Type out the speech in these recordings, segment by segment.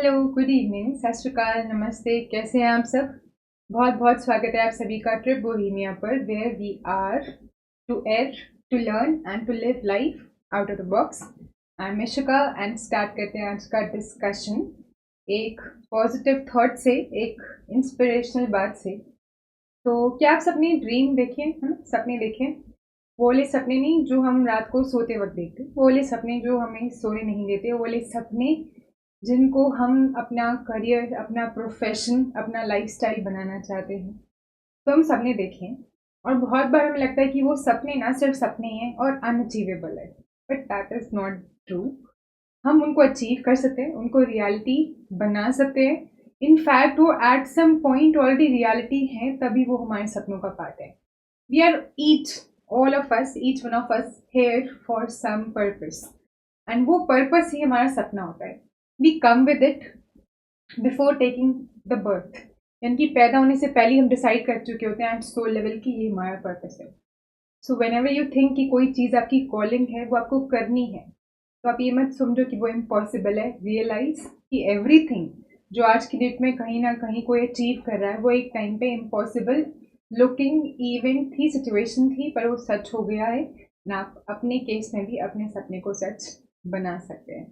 Hello, good evening, सत श्री अकाल, नमस्ते। कैसे हैं आप सब? बहुत बहुत स्वागत है आप सभी का ट्रिप बोहेमिया पर, where we are to er, to learn and to live life out of the box. I am Mishika and start करते हैं आज का डिस्कशन एक पॉजिटिव थॉट से, एक इंस्पिरेशनल बात से। तो क्या आप सबने ड्रीम देखे हैं? सपने देखे? वो वाले सपने नहीं जो हम रात को सोते वक्त देखते, वो वाले सपने जो हमें सोने नहीं देते, वो वाले सपने जिनको हम अपना करियर, अपना प्रोफेशन, अपना लाइफस्टाइल बनाना चाहते हैं। तो हम सपने देखें और बहुत बार हमें लगता है कि वो सपने ना सिर्फ सपने हैं और अनअचीवेबल है, but that is not true. हम उनको अचीव कर सकते हैं, उनको रियलिटी बना सकते हैं। इनफैक्ट वो at some point already reality है, तभी वो हमारे सपनों का पार्ट है। We are each all of us, each one of us here for some purpose, and वो पर्पस ही हमारा सपना होता है। We come with it before taking the birth, यानी कि पैदा होने से पहले हम डिसाइड कर चुके होते हैं एट सोल लेवल की ये हमारा पर्पस है। So when ever you think कि कोई चीज़ आपकी कॉलिंग है, वो आपको करनी है, तो आप ये मत समझो कि वो इम्पॉसिबल है। रियलाइज कि एवरीथिंग जो आज की डेट में कहीं ना कहीं कोई अचीव कर रहा है, वो एक टाइम पे इम्पॉसिबल लुकिंग इवेंट थी, सिचुएशन थी, पर वो सच हो गया है ना। आप अपने केस में भी अपने सपने को सच बना सकते हैं।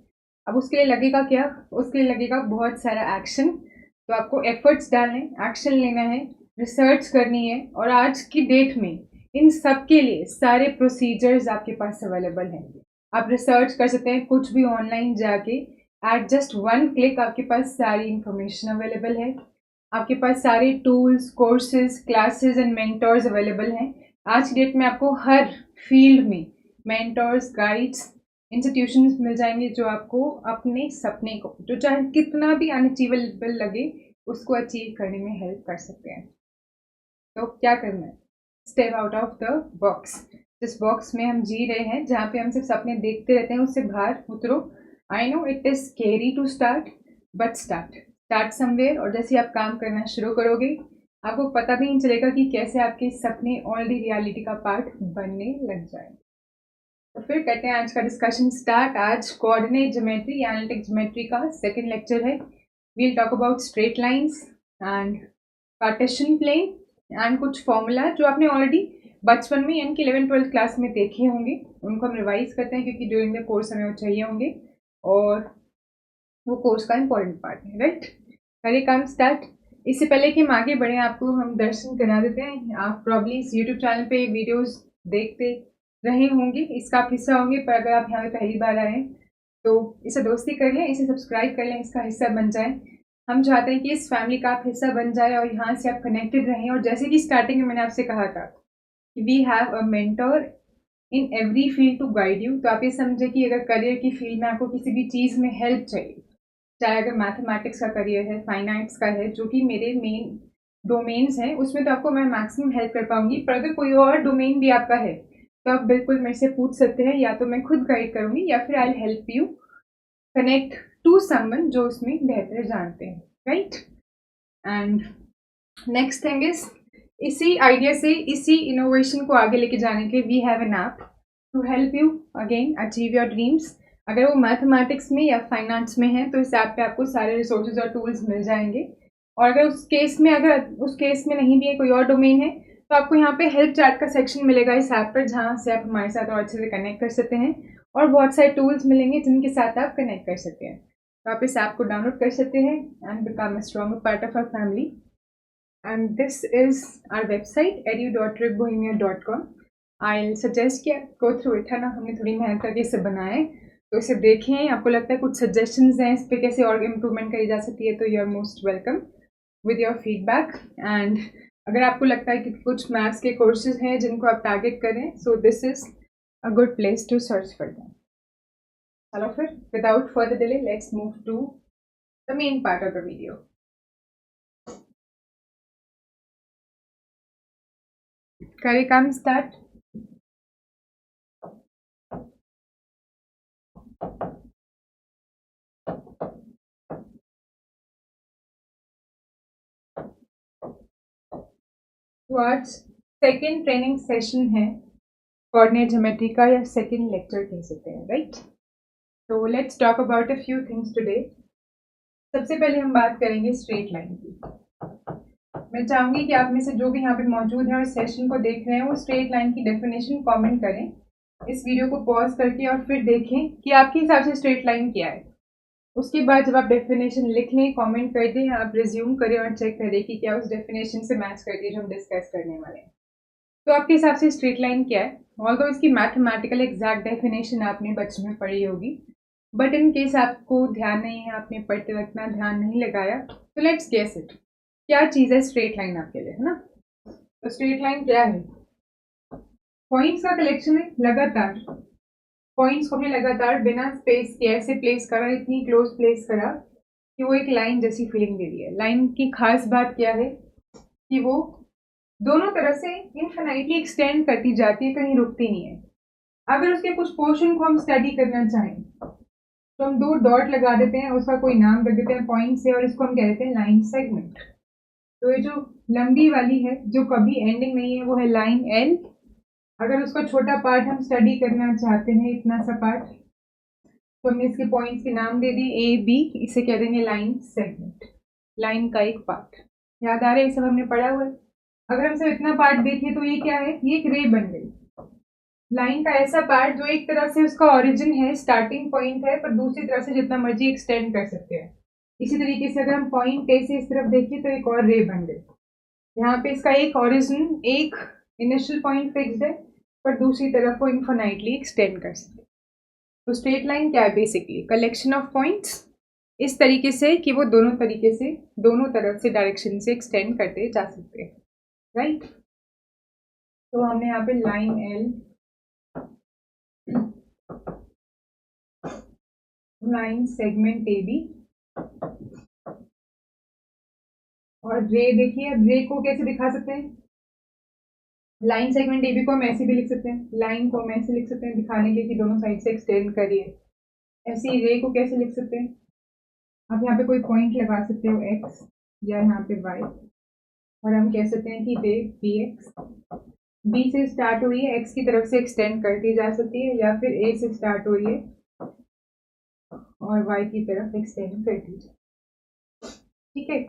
अब उसके लिए लगेगा क्या? उसके लिए लगेगा बहुत सारा एक्शन। तो आपको एफर्ट्स डालने, एक्शन लेना है, रिसर्च करनी है, और आज की डेट में इन सब के लिए सारे प्रोसीजर्स आपके पास अवेलेबल हैं। आप रिसर्च कर सकते हैं कुछ भी ऑनलाइन जाके, एट जस्ट वन क्लिक आपके पास सारी इंफॉर्मेशन अवेलेबल है। आपके पास सारे tools, courses, classes and mentors available हैं। आज की डेट में आपको हर फील्ड में मेंटर्स, गाइड्स, इंस्टीट्यूशंस मिल जाएंगे जो आपको अपने सपने को, जो चाहे कितना भी अनअचीवेबल लगे, उसको अचीव करने में हेल्प कर सकते हैं। तो क्या करना है? Step out of the box. जिस बॉक्स में हम जी रहे हैं, जहाँ पे हम सिर्फ सपने देखते रहते हैं, उससे बाहर उतरो। I know it is scary to start, but start somewhere. और जैसे आप काम करना शुरू करोगे, आपको पता भी नहीं चलेगा कि कैसे आपके सपने ऑलरेडी रियलिटी का पार्ट बनने लग जाए। तो फिर करते हैं आज का डिस्कशन स्टार्ट। आज कोऑर्डिनेट ज्योमेट्री, एनालिटिक ज्योमेट्री का सेकंड लेक्चर है। We'll talk about straight lines and Cartesian plane and कुछ फॉर्मूला जो आपने ऑलरेडी बचपन में यानी कि 11th-12th क्लास में देखे होंगे। उनको हम रिवाइज करते हैं क्योंकि ड्यूरिंग द कोर्स हमें वो चाहिए होंगे और वो कोर्स का इम्पोर्टेंट पार्ट है, राइट? करिए काम स्टार्ट। इससे पहले कि हम आगे बढ़े, आपको हम दर्शन करा देते हैं। आप प्रॉब्ली इस यूट्यूब चैनल पे वीडियोस देखते रहे होंगे, इसका आप हिस्सा होंगे, पर अगर आप यहाँ पे पहली बार आए हैं तो इसे दोस्ती कर लें, इसे सब्सक्राइब कर लें, इसका हिस्सा बन जाए। हम चाहते हैं कि इस फैमिली का आप हिस्सा बन जाए और यहाँ से आप कनेक्टेड रहें। और जैसे कि स्टार्टिंग में मैंने आपसे कहा था कि we have a mentor in every field to guide you. तो आप ये समझे कि अगर करियर की फील्ड में आपको किसी भी चीज़ में हेल्प चाहिए, चाहे अगर मैथमेटिक्स का करियर है, फाइनेंस का है, जो कि मेरे मेन डोमेन्स हैं, उसमें तो आपको मैं मैक्सिमम हेल्प कर पाऊंगी। पर अगर कोई और डोमेन भी आपका है तो आप बिल्कुल मेरे से पूछ सकते हैं, या तो मैं खुद गाइड करूंगी या फिर I help you connect to someone जो उसमें बेहतर जानते हैं, right? And next thing is, इसी आइडिया से, इसी इनोवेशन को आगे लेके जाने के लिए we have an app to help you again achieve your dreams. अगर वो मैथमेटिक्स में या फाइनेंस में है तो इस ऐप पे आपको सारे रिसोर्सेज और टूल्स मिल जाएंगे। और अगर उस केस में नहीं भी है, कोई और डोमेन है, तो आपको यहाँ पे हेल्प चैट का सेक्शन मिलेगा इस ऐप पर, जहाँ से आप हमारे साथ और अच्छे से कनेक्ट कर सकते हैं। और बहुत सारे टूल्स मिलेंगे जिनके साथ आप कनेक्ट कर सकते हैं। तो आप इस ऐप को डाउनलोड कर सकते हैं and become a stronger part of our family. And this is our website edu.tripbohemia.com. I'll suggest कि आप go through it, है ना? हमने थोड़ी मेहनत करके इसे बनाया है, तो इसे देखें। आपको लगता है कुछ सजेशंस हैं इस पर कैसे और इम्प्रूवमेंट करी जा सकती है, तो you are most welcome with your feedback. And अगर आपको लगता है कि कुछ मैथ्स के कोर्सेज हैं जिनको आप टारगेट करें, so this is a good place to search for them. चलो फिर without further delay let's move to the main part of the video. करिए काम स्टार्ट। तो आज सेकेंड ट्रेनिंग सेशन है कोऑर्डिनेट ज्योमेट्री का, या सेकेंड लेक्चर कह सकते हैं, राइट? तो let's talk about a few things today. सबसे पहले हम बात करेंगे स्ट्रेट लाइन की। मैं चाहूंगी कि आप में से जो भी यहाँ पे मौजूद हैं और सेशन को देख रहे हैं वो स्ट्रेट लाइन की डेफिनेशन कमेंट करें, इस वीडियो को पॉज करके, और फिर देखें कि आपके हिसाब से स्ट्रेट लाइन क्या है। उसके बाद जब आप डेफिनेशन लिख लें, कमेंट कर दें, आप रिज्यूम करें और चेक करें कि क्या उस डेफिनेशन से मैच करती है जो हम डिस्कस करने वाले हैं। तो आपके हिसाब से स्ट्रेट लाइन क्या है? ऑल्दो इसकी मैथमेटिकल एग्जैक्ट डेफिनेशन आपने बचपन में पढ़ी होगी, बट इन केस आपको ध्यान नहीं है, आपने पढ़ते वक्त ना ध्यान नहीं लगाया, तो लेट्स गेस इट, क्या चीज़ है स्ट्रेट लाइन आपके लिए, है ना? तो स्ट्रेट लाइन क्या है? पॉइंट्स का कलेक्शन है, लगातार पॉइंट्स को भी लगातार बिना स्पेस के ऐसे प्लेस करा, इतनी क्लोज प्लेस करा कि वो एक लाइन जैसी फीलिंग दे रही है। लाइन की खास बात क्या है कि वो दोनों तरफ से इनफिनाइटली एक्सटेंड करती जाती है, कहीं रुकती नहीं है। अगर उसके कुछ पोर्शन को हम स्टडी करना चाहें तो हम 2 डॉट लगा देते हैं, उसका कोई नाम रख देते हैं पॉइंट से, और इसको हम कह देते हैं लाइन सेगमेंट। तो ये जो लंबी वाली है जो कभी एंडिंग नहीं है वो है लाइन एल। अगर उसका छोटा पार्ट हम स्टडी करना चाहते हैं, इतना सा पार्ट, तो हमने इसके पॉइंट्स के नाम दे दिए ए बी, इसे कह देंगे लाइन सेगमेंट, लाइन का एक पार्ट। याद आ रहा है? ये सब हमने पढ़ा हुआ है। अगर हम सिर्फ इतना पार्ट देखें तो ये क्या है? ये एक रे बन गई, लाइन का ऐसा पार्ट जो एक तरफ से उसका ओरिजिन है, स्टार्टिंग पॉइंट है, पर दूसरी तरफ से जितना मर्जी एक्सटेंड कर सकते हैं। इसी तरीके से अगर हम पॉइंट ए से इस तरफ देखें तो एक और रे बन गई। यहाँ पे इसका एक ओरिजिन, एक इनिशियल पॉइंट फिक्स्ड है, पर दूसरी तरफ वो इन्फिनाइटली एक्सटेंड कर सकते हैं। तो स्ट्रेट लाइन क्या है? बेसिकली कलेक्शन ऑफ पॉइंट्स इस तरीके से कि वो दोनों तरीके से, दोनों तरफ से डायरेक्शन से एक्सटेंड करते जा सकते हैं, राइट? तो हमने यहाँ पे line L, line segment A B, और रे देखिए। अब रे को कैसे दिखा सकते हैं? लाइन सेगमेंट ए बी को हम ऐसे भी लिख सकते हैं, लाइन को हम ऐसे लिख सकते हैं दिखाने के कि दोनों साइड से एक्सटेंड करिए। ऐसे ही रे को कैसे लिख सकते हैं? आप यहाँ पे कोई पॉइंट लगा सकते हो एक्स या यहाँ पे वाई, और हम कह सकते हैं कि रे बी एक्स, बी से स्टार्ट हो रही है, एक्स की तरफ से एक्सटेंड करती जा सकती है, या फिर ए से स्टार्ट हो रही है और वाई की तरफ एक्सटेंड करती जाए। ठीक है,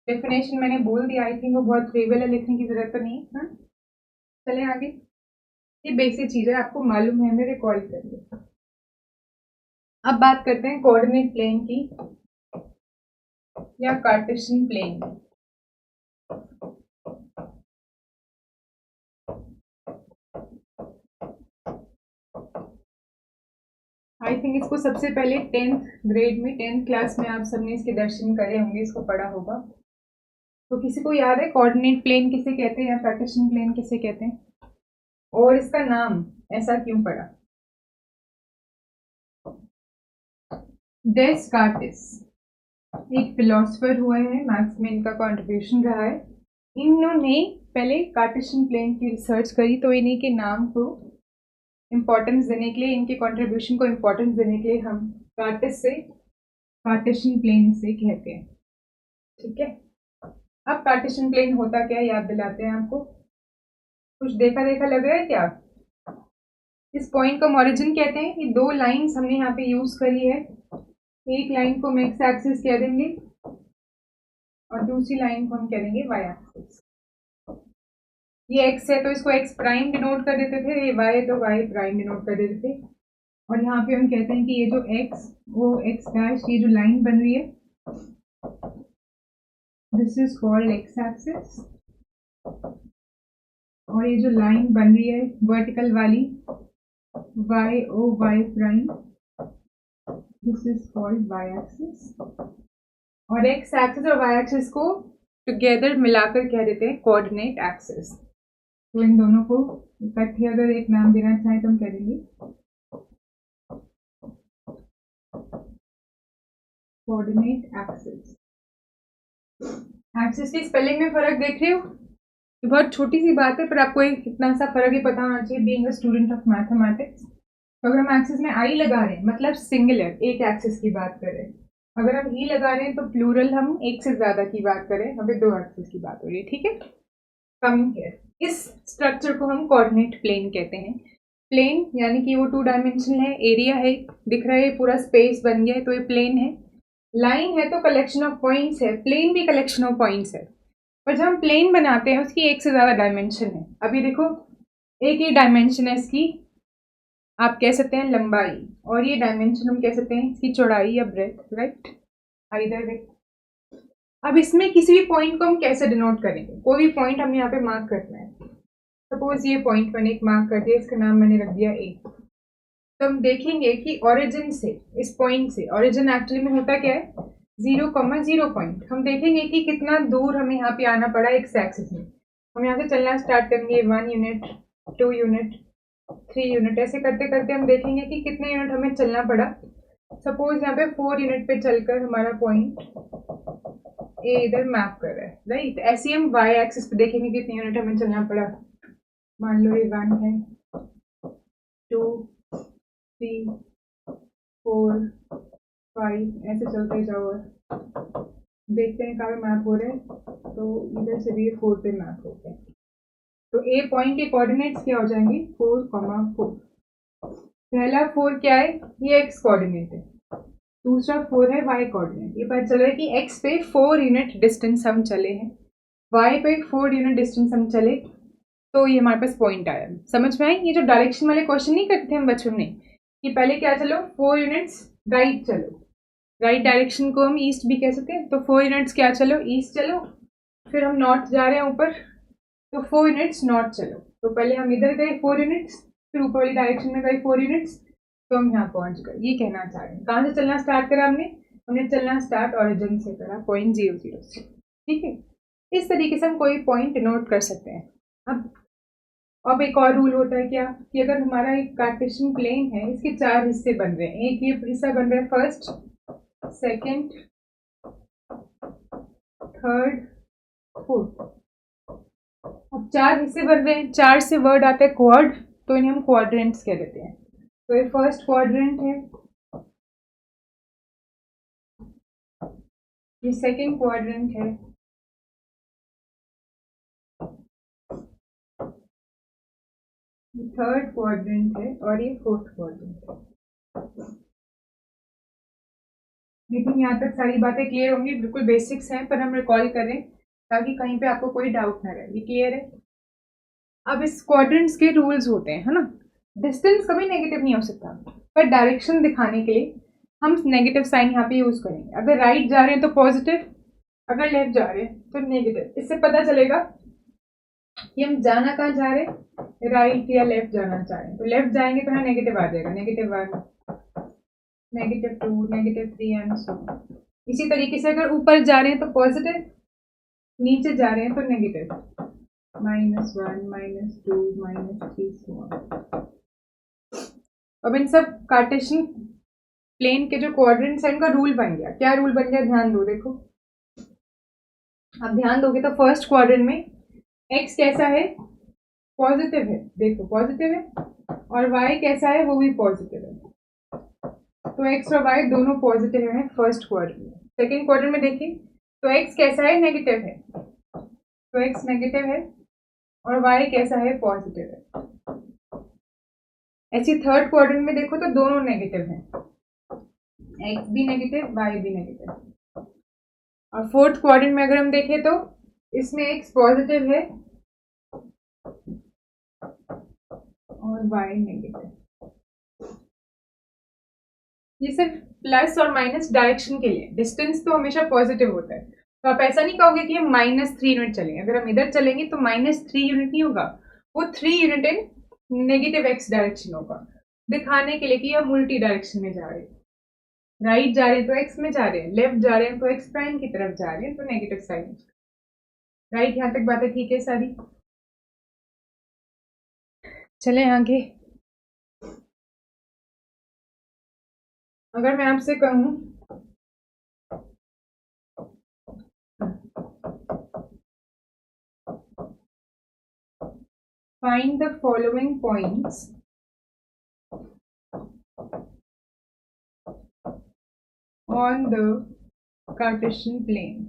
डेफिनेशन मैंने बोल दिया, आई थिंक वो बहुत ट्रिवियल है, लिखने की जरूरत तो नहीं है। चले आगे। ये बेसिक चीज है, आपको मालूम है, मैं रिकॉल कर लिया। अब बात करते हैं कोऑर्डिनेट प्लेन की या कार्टेशियन प्लेन की। आई थिंक इसको सबसे पहले 10th ग्रेड में, 10th क्लास में आप सबने इसके दर्शन करे होंगे, इसको पढ़ा होगा। तो किसी को याद है कोऑर्डिनेट प्लेन किसे कहते हैं या कार्टेशियन प्लेन किसे कहते हैं, और इसका नाम ऐसा क्यों पड़ा? डेस्कार्टिस एक फिलोसफर हुए हैं, मैथ्स में इनका कंट्रीब्यूशन रहा है। इन्होंने पहले कार्टेशियन प्लेन की रिसर्च करी, तो इन्हीं के नाम को इम्पोर्टेंस देने के लिए, इनके कंट्रीब्यूशन को इम्पोर्टेंस देने के लिए हम कार्टिस से, कार्टेशियन प्लेन से कहते हैं। ठीक है, अब कार्टेशियन प्लेन होता क्या है याद दिलाते हैं आपको। कुछ देखा देखा लग रहा है क्या? इस पॉइंट को हम ओरिजिन कहते हैं। ये 2 लाइंस हमने यहाँ पे यूज करी है, एक लाइन को हम एक्स एक्सिस कह देंगे और दूसरी लाइन को हम कह देंगे वाई एक्सिस। ये एक्स है तो इसको एक्स प्राइम डिनोट कर देते थे, ये वाई है तो वाई प्राइम डिनोट कर देते थे। और यहाँ पे हम कहते हैं कि ये जो एक्स, वो एक्स डैश, ये जो लाइन बन रही है, this is called X axis. और ये जो लाइन बन रही है वर्टिकल वाली, Y O Y prime, this is called Y axis. और एक्स एक्सिस और वाई एक्सिस को टुगेदर मिलाकर कह देते हैं कोऑर्डिनेट एक्सिस। तो इन दोनों को इकट्ठे अगर एक नाम देना चाहें तो हम कह देंगे कोऑर्डिनेट एक्सिस। एक्सिस की स्पेलिंग में फर्क देख रहे हो? ये बहुत छोटी सी बात है, पर आपको इतना सा फर्क ही पता होना चाहिए, being a student of mathematics. तो अगर हम एक्सिस में आई लगा रहे हैं मतलब सिंगुलर एक एक्सिस की बात करें, अगर हम ई लगा रहे हैं तो प्लूरल, हम एक से ज्यादा की बात करें, हमें 2 एक्सिस की बात हो रही है। ठीक है, कमिंग हियर, इस स्ट्रक्चर को हम कोऑर्डिनेट प्लेन कहते हैं। प्लेन यानी कि वो 2 डायमेंशनल है, एरिया है, दिख रहा है, पूरा स्पेस बन गया है, तो ये प्लेन है। लाइन है तो कलेक्शन ऑफ पॉइंट्स है, प्लेन भी कलेक्शन ऑफ पॉइंट्स है, पर जब हम प्लेन बनाते हैं उसकी एक से ज़्यादा डायमेंशन है। अभी देखो, एक ही डायमेंशन है इसकी, आप कह सकते हैं लंबाई, और ये डायमेंशन हम कह सकते हैं इसकी चौड़ाई या ब्रेथ, राइट, आइदर वे। अब इसमें किसी भी पॉइंट को हम कैसे डिनोट करेंगे? कोई भी पॉइंट हम यहाँ पे मार्क करना है, सपोज ये पॉइंट मैंने एक मार्क कर दिया, इसका नाम मैंने रख दिया ए। तो हम देखेंगे कि ओरिजिन से, इस पॉइंट से, ओरिजिन एक्चुअली में होता क्या है, 0,0 पॉइंट। हम देखेंगे कि कितना दूर हमें यहाँ पे आना पड़ा एक्स एक्सिस में। हम यहाँ से चलना स्टार्ट करेंगे, 1 यूनिट, 2 यूनिट, 3 यूनिट, ऐसे करते करते हम देखेंगे कि कितने यूनिट हमें चलना पड़ा। सपोज यहाँ पे 4 यूनिट पे चलकर हमारा पॉइंट ए इधर मैप कर रहा है, राइट। ऐसे हम वाई एक्सिस पे देखेंगे कितने यूनिट हमें चलना पड़ा। मान लो ये 1 है, 2, 3, 4, 5, ऐसे चलते जाओ, देखते हैं कहाँ मैप हो रहे हैं। तो इधर से भी 4 पे मैप हो गया। तो ए पॉइंट के कोऑर्डिनेट्स क्या हो जाएंगे, 4,4। पहला 4 क्या है, ये एक्स कोऑर्डिनेट है, दूसरा 4 है वाई कोऑर्डिनेट। ये पता चल रहा है कि एक्स पे 4 यूनिट डिस्टेंस हम चले हैं, वाई पे 4 यूनिट डिस्टेंस हम चले, तो ये हमारे पास पॉइंट आया। समझ में आई? ये जो डायरेक्शन वाले क्वेश्चन नहीं करते थे हम बचपन में, कि पहले क्या चलो, 4 यूनिट्स राइट चलो, राइट डायरेक्शन को हम ईस्ट भी कह सकते हैं, तो 4 यूनिट्स क्या चलो, ईस्ट चलो। फिर हम नॉर्थ जा रहे हैं ऊपर, तो 4 यूनिट्स नॉर्थ चलो। तो पहले हम इधर गए 4 यूनिट्स, फिर ऊपर वाली डायरेक्शन में गए 4 यूनिट्स, तो हम यहाँ पहुंच गए। ये कहना चाह रहे हैं। कहाँ से चलना स्टार्ट करा हमने चलना स्टार्ट ओरिजिन से करा, 0.00 से, ठीक है। इस तरीके से हम कोई पॉइंट नोट कर सकते हैं। अब एक और रूल होता है क्या, कि अगर हमारा एक कार्टेशियन प्लेन है, इसके 4 हिस्से बन रहे हैं, एक ये हिस्सा बन रहा है फर्स्ट, सेकंड, थर्ड, फोर्थ। अब 4 हिस्से बन रहे हैं, 4 से वर्ड आता है क्वाड, तो इन्हें हम क्वाड्रेंट्स कह देते हैं। तो ये फर्स्ट क्वाड्रेंट है, ये सेकंड क्वाड्रेंट है, ये थर्ड क्वाड्रेंट है, और ये फोर्थ क्वाड्रेंट है। लेकिन यहाँ तक सारी बातें क्लियर होंगी, बिल्कुल बेसिक्स हैं, पर हम रिकॉल करें ताकि कहीं पे आपको कोई डाउट ना रहे। ये क्लियर है? अब इस क्वाड्रेंट्स के रूल्स होते हैं, है ना। डिस्टेंस कभी नेगेटिव नहीं हो सकता, पर डायरेक्शन दिखाने के लिए हम नेगेटिव साइन यहाँ पे यूज करेंगे। अगर राइट जा रहे हैं तो पॉजिटिव, अगर लेफ्ट जा रहे हैं तो नेगेटिव। इससे पता चलेगा कि हम जाना कहाँ जा रहे हैं, राइट या लेफ्ट जाना चाह रहे हैं। तो लेफ्ट जाएंगे तो यहाँ नेगेटिव आ जाएगा, -1, -2, -3 एंड सो। इसी तरीके से अगर ऊपर जा रहे हैं तो पॉजिटिव, नीचे जा रहे हैं तो नेगेटिव, -1, -2, -3 सो। अब इन सब कार्टेशियन प्लेन के जो क्वाड्रेंट्स हैं उनका रूल बन गया। क्या रूल बन गया, ध्यान दो, देखो। अब ध्यान दोगे तो फर्स्ट क्वाड्रेंट में एक्स कैसा है, पॉजिटिव है, देखो पॉजिटिव है, और वाई कैसा है, वो भी पॉजिटिव है। तो एक्स और वाई दोनों पॉजिटिव है फर्स्ट क्वाड्रेंट में। सेकेंड क्वाड्रेंट में देखिए तो एक्स कैसा है, नेगेटिव है, तो एक्स नेगेटिव है, और वाई कैसा है, पॉजिटिव है। ऐसी थर्ड क्वाड्रेंट में देखो तो दोनों नेगेटिव हैं, एक्स भी नेगेटिव, वाई भी नेगेटिव। और फोर्थ क्वाड्रेंट में अगर हम देखें तो इसमें एक्स पॉजिटिव है और वाई नेगेटिव। ये सिर्फ प्लस और माइनस डायरेक्शन के लिए, डिस्टेंस तो हमेशा पॉजिटिव होता है। तो आप ऐसा नहीं कहोगे कि हम -3 यूनिट चलेंगे। अगर हम इधर चलेंगे तो -3 यूनिट नहीं होगा, वो 3 unit in negative x direction होगा, दिखाने के लिए कि हम उल्टी डायरेक्शन में जा रहे हैं। राइट जा रहे हैं तो एक्स में जा रहे हैं, लेफ्ट जा रहे हैं तो एक्स प्राइम की तरफ जा रहे हैं, तो नेगेटिव साइन। राइट, यहाँ तक बातें ठीक है सारी? चले आगे। अगर मैं आपसे कहूँ find the following points on the Cartesian plane,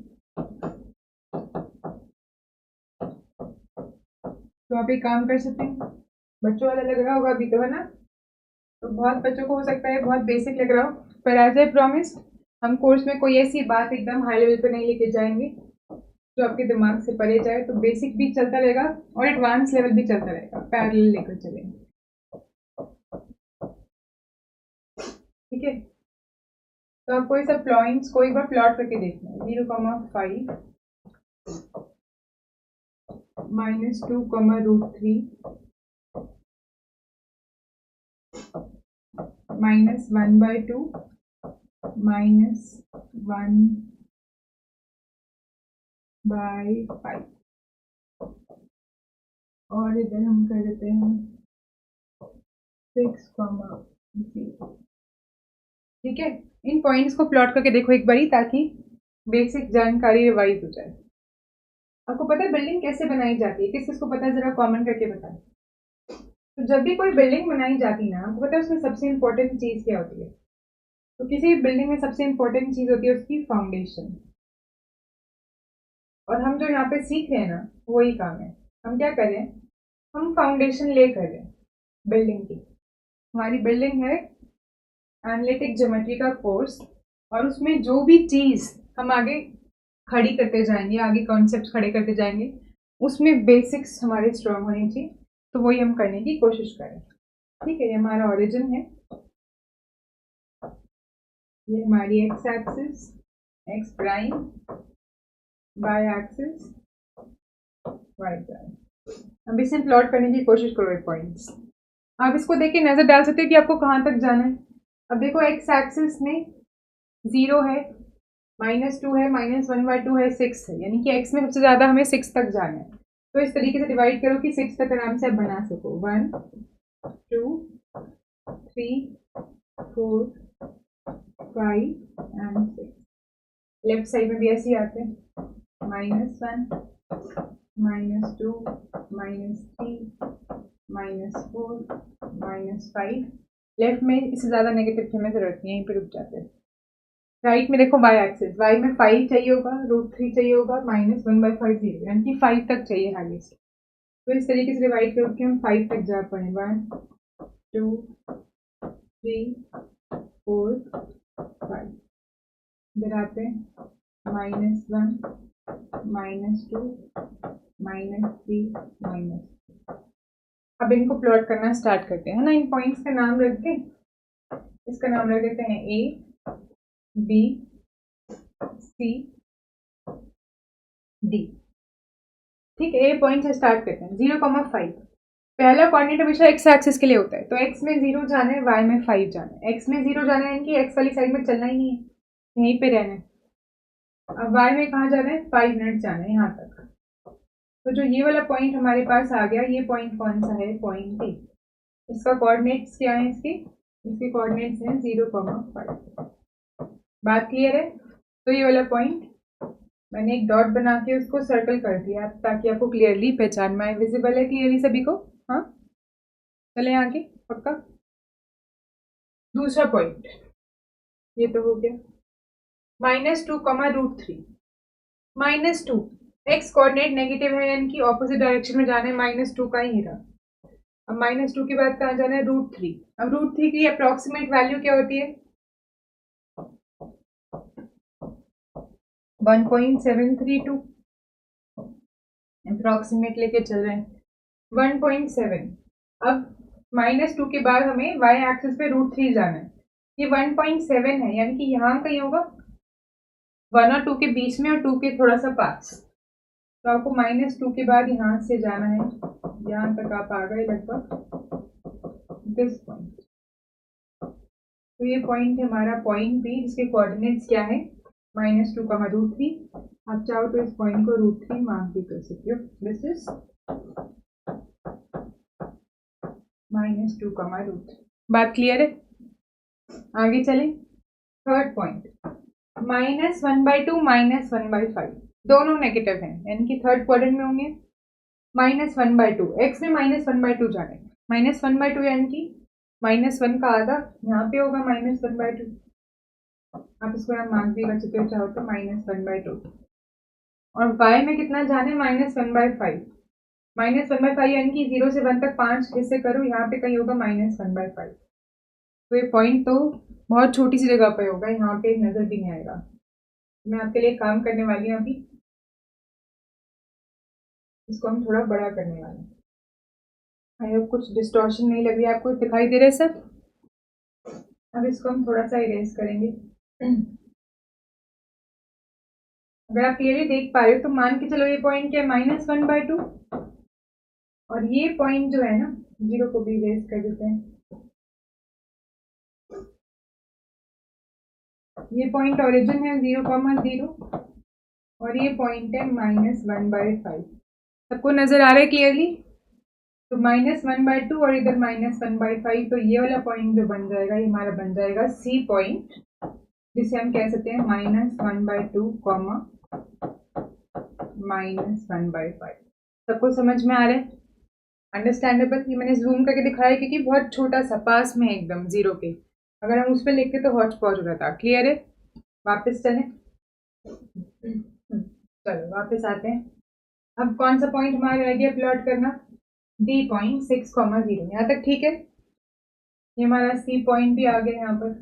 तो आप एक काम कर सकते हैं, बच्चों वाला लग रहा होगा अभी तो, है ना। तो बहुत बच्चों को हो सकता है बहुत बेसिक लग रहा हो, पर एज आई प्रॉमिस हम कोर्स में कोई ऐसी बात एकदम हाई लेवल पे नहीं लेके जाएंगे जो आपके दिमाग से परे जाए, तो बेसिक भी चलता रहेगा और एडवांस लेवल भी चलता रहेगा, पैरेलल लेकर चलेंगे। ठीक है, तो आपको ये सब पॉइंट्स को एक बार प्लॉट करके देखना है। 0,5 -2, -1/2 -1/5 और इधर हम कर देते हैं 6,0। ठीक है, इन पॉइंट्स को प्लॉट करके देखो एक बारी, ताकि बेसिक जानकारी रिवाइज हो जाए। आपको पता है बिल्डिंग कैसे बनाई जाती है? किस किस को पता है, जरा कमेंट करके बताएं। तो जब भी कोई बिल्डिंग बनाई जाती है ना, आपको पता है उसमें सबसे इम्पोर्टेंट चीज क्या होती है? तो किसी भी बिल्डिंग में सबसे इम्पोर्टेंट चीज होती है उसकी फाउंडेशन। और हम जो यहाँ पे सीख रहे हैं ना, वही काम है। हम क्या कर रहे हैं, हम फाउंडेशन ले कर रहे हैं बिल्डिंग की। हमारी बिल्डिंग है एनालिटिक ज्योमेट्री का कोर्स, और उसमें जो भी चीज हम आगे खड़ी करते जाएंगे, आगे कॉन्सेप्ट खड़े करते जाएंगे, उसमें बेसिक्स हमारे स्ट्रॉन्ग होने चाहिए। तो वही हम करने की कोशिश करें। ठीक है, ये हमारा ओरिजिन है, ये हमारी X axis, X prime, Y axis, Y prime. अब इसे प्लॉट करने की कोशिश करो एक पॉइंट्स। आप इसको देख के नजर डाल सकते हो कि आपको कहाँ तक जाना है। अब देखो एक्स एक्सिस में 0 है, -2 है, -1/2 है, 6 है, यानी कि x में सबसे ज्यादा हमें 6 तक जाना है। तो इस तरीके से डिवाइड करो कि 6 तक आराम से आप बना सको। 1 2 3 4 5 एंड 6। लेफ्ट साइड में भी ऐसे ही आते हैं, -1 -2 -3 -4 -5। लेफ्ट में इससे ज्यादा नेगेटिव की हमें जरूरत नहीं है, यहीं पे रुक जाते हैं। राइट में देखो वाई एक्सिस, वाई में 5 चाहिए होगा, √3 चाहिए होगा, -1/5 0, यानी कि 5 तक चाहिए हाईएस्ट। तो इस तरीके से डिवाइड करो कि हम 5 तक जा पाए। 1 2 3 4 5। इधर आते हैं -1 -2 -3 अब इनको प्लॉट करना स्टार्ट करते हैं ना। इन पॉइंट्स का नाम रख दें, इसका नाम रख देते हैं A B C D। ठीक है, ए पॉइंट से स्टार्ट करते हैं। 0,5 पहला कोऑर्डिनेट हमेशा एक्स एक्सिस के लिए होता है, तो एक्स में 0 जाना है, वाई में 5 जाना है। एक्स में 0 जाना है, यानी एक्स वाली साइड में चलना ही नहीं है, यहीं पे रहना है। अब वाई में कहाँ जाना है, 5 मिनट जाना है यहाँ तक। तो जो ये वाला पॉइंट हमारे पास आ गया, ये पॉइंट कौन सा है, पॉइंट डी। इसका कोऑर्डिनेट्स क्या है, इसके कोऑर्डिनेट्स हैं 0,5। बात क्लियर है? तो ये वाला पॉइंट मैंने एक डॉट बना के उसको सर्कल कर दिया, ताकि आपको क्लियरली पहचान में आए। विजिबल है क्लियरली सभी को? हाँ, चले आगे पक्का। दूसरा पॉइंट ये तो हो गया, -2, √3। -2 एक्स कोऑर्डिनेट नेगेटिव है, यानी कि ऑपोजिट डायरेक्शन में जाना है, -2 का ही रहा। अब -2 के बाद कहाँ जाना है, √3। अब √3 की अप्रोक्सीमेट वैल्यू क्या होती है, 1.732। अप्रोक्सीमेट लेके चल रहे हैं 1.7। अब -2 के बाद हमें y एक्सिस पे √3 जाना है, ये 1.7 है, यानी कि यहाँ कहीं होगा 1 और 2 के बीच में, और 2 के थोड़ा सा पास। तो आपको -2 के बाद यहाँ से जाना है, यहाँ तक आप आ गए लगभग दिस पॉइंट। तो ये पॉइंट है हमारा पॉइंट बी, जिसके कोऑर्डिनेट्स क्या है, -2, √3। आप चाहो तो इस पॉइंट को √3 मार्क भी कर सकते हो। This is -2, √3। बात क्लियर है? आगे चलें। थर्ड पॉइंट, -1/2 -1/5 दोनों नेगेटिव हैं, यानी कि थर्ड क्वाड्रेंट में होंगे। -1/2 एक्स में -1/2 जाने, -1/2 यानी कि -1 का आधा यहाँ पे होगा, -1/2। आप इसको यहाँ मार्क भी कर सकते हो चाहो तो, -1/2। और y में कितना जाने, -1/5। -1/5 यानी कि 0 से 1 तक 5 हिस्से करो, यहाँ पे कहीं होगा -1/5। तो ये पॉइंट तो बहुत छोटी सी जगह पे होगा, यहाँ पे नजर भी नहीं आएगा। मैं आपके लिए काम करने वाली हूँ अभी, इसको हम थोड़ा बड़ा करने वाले हैं। आई होप कुछ डिस्टॉर्शन नहीं लग रही है आपको, दिखाई दे रहे सब। अब इसको हम थोड़ा सा इरेज करेंगे। अगर आप क्लियरली देख पा रहे हो तो मान के चलो ये पॉइंट क्या है, -1/2। और ये पॉइंट जो है ना, 0 को भी इरेज कर देते हैं। ये पॉइंट ओरिजिन है 0,0 और ये पॉइंट है -1/5। सबको नजर आ रहा है क्लियरली? तो -1/2 और इधर -1/5, तो ये वाला पॉइंट जो बन जाएगा ये हमारा बन जाएगा C पॉइंट, जिसे हम कह सकते हैं -1/2, -1/5। सबको समझ में आ रहा है? अंडरस्टैंडेबल? ये मैंने जूम करके दिखाया क्योंकि बहुत छोटा सा पास में एकदम 0 के, अगर हम उस पर लिखते तो हौच पौच हो रहा था। क्लियर है? वापस चले, चलो वापस आते हैं। अब कौन सा पॉइंट हमारा रह गया प्लॉट करना? D point 6,0। यहाँ तक ठीक है? ये हमारा C पॉइंट भी आ गया यहाँ पर।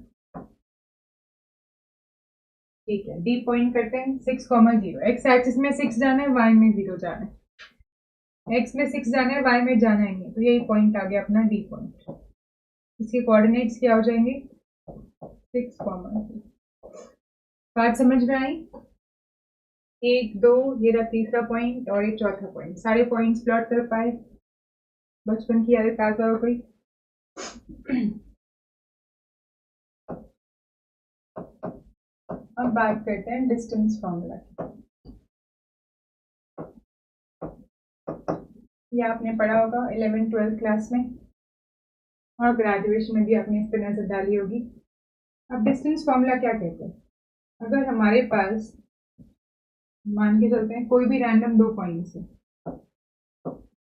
ठीक है, D पॉइंट करते हैं 6,0। एक्स एक्सिस में 6 जाना है, y में 0 जाना है। x में 6 जाना है, y में जाना है, तो यही पॉइंट आ गया अपना D पॉइंट। इसके कोऑर्डिनेट्स क्या हो जाएंगे? 6,0। बात समझ में आई? 1 2, ये रहा तीसरा पॉइंट और ये चौथा पॉइंट। सारे पॉइंट्स प्लॉट कर पाए? बचपन की यादें ताजा हो गई? अब बात करते हैं डिस्टेंस फॉर्मूला की। ये आपने पढ़ा होगा 11th-12th क्लास में, और ग्रेजुएशन में भी आपने इस पर नजर डाली होगी। अब डिस्टेंस फॉर्मूला क्या कहते हैं? अगर हमारे पास मान के चलते हैं कोई भी रैंडम 2 पॉइंट्स है,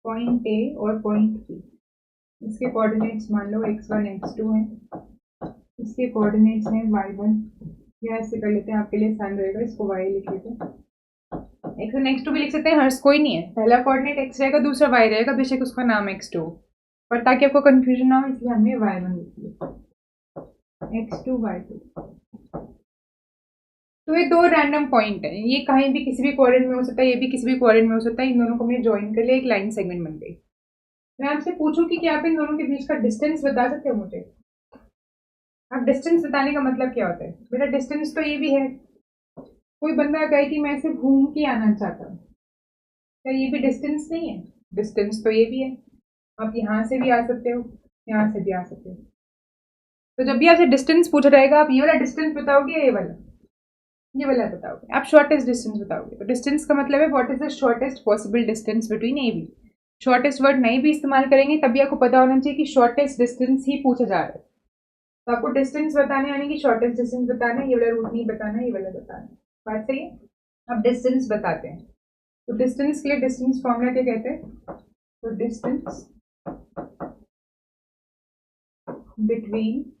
पॉइंट ए और पॉइंट बी, इसके कोऑर्डिनेट्स मान लो x1 x2 हैं, इसके कोऑर्डिनेट्स हैं y1, या ऐसे कर लेते हैं आपके लिए आसान रहेगा, इसको y लिख लेते हैं। x1 x2 भी लिख सकते हैं, हर्ष कोई नहीं है। पहला कोऑर्डिनेट x रहेगा, दूसरा y रहेगा, बेशक उसका नाम x2, पर ताकि आपको कंफ्यूजन ना हो इसलिए हमने y1 लिख लिया, x2 y2। तो ये 2 रैंडम पॉइंट है, ये कहीं भी किसी भी कोऑर्डिनेट में हो सकता है, ये भी किसी भी कोऑर्डिनेट में हो सकता है। इन दोनों को मैं ज्वाइन कर लिया, एक लाइन सेगमेंट बन गई। मैं आपसे पूछूं कि क्या आप इन दोनों के बीच का डिस्टेंस बता सकते हो मुझे? अब डिस्टेंस बताने का मतलब क्या होता है? मेरा डिस्टेंस तो ये भी है। कोई बंदा कहे कि मैं सिर्फ घूम के आना चाहता हूँ, क्या ये भी डिस्टेंस नहीं है? डिस्टेंस तो ये भी है। आप यहाँ से भी आ सकते हो, यहाँ से भी आ सकते हो। तो जब भी आपसे डिस्टेंस पूछा जाएगा, आप ये वाला डिस्टेंस बताओगे या ये वाला बताओगे? आप शॉर्टेस्ट डिस्टेंस बताओगे। तो डिस्टेंस का मतलब है what is the shortest possible distance between A B. Shortest word नहीं भी इस्तेमाल करेंगे तभी आपको पता होना चाहिए कि शॉर्टेस्ट डिस्टेंस ही पूछा जा रहा है। तो आपको डिस्टेंस बताने यानी कि शॉर्टेस्ट डिस्टेंस बताना है, ये वाला रूट नहीं बताना, ये वाला बताना है। बात सही है? अब डिस्टेंस बताते हैं। तो डिस्टेंस के लिए डिस्टेंस फॉर्मूला क्या कहते हैं? तो distance between